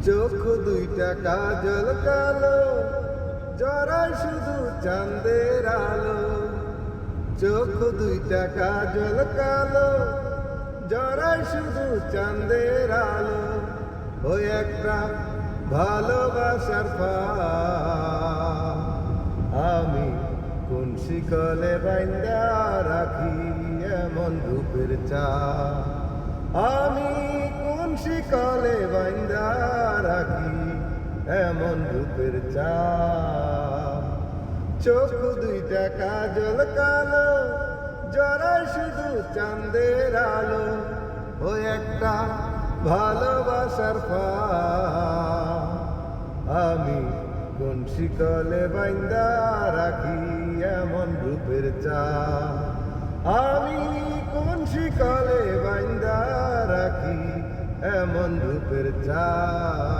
চোখ দুইটা কাজল কালো, জড়ায় শুধু চাঁদের আলো। চোখ দুইটা কাজল কালো, জড়ায় শুধু চাঁদের আলো। ওই একটা ভালোবাসার ফাঁদ, আমি কোন শিকলে বাইন্দা রাখি এমন রূপের চাঁদ। আমি কোন শিকলে বাইন্দা রাখি এমন রূপের চাঁদ। চোখ দুইটা কাজল কালো, জড়ায় শুধু চাঁদের আলো। ও একটা ভালোবাসার ফাঁদ, আমি কোন শিকলে বাইন্দা রাখি এমন রূপের চাঁদ। আমি কোন শিকলে বাইন্দা রাখি এমন রূপের চাঁদ।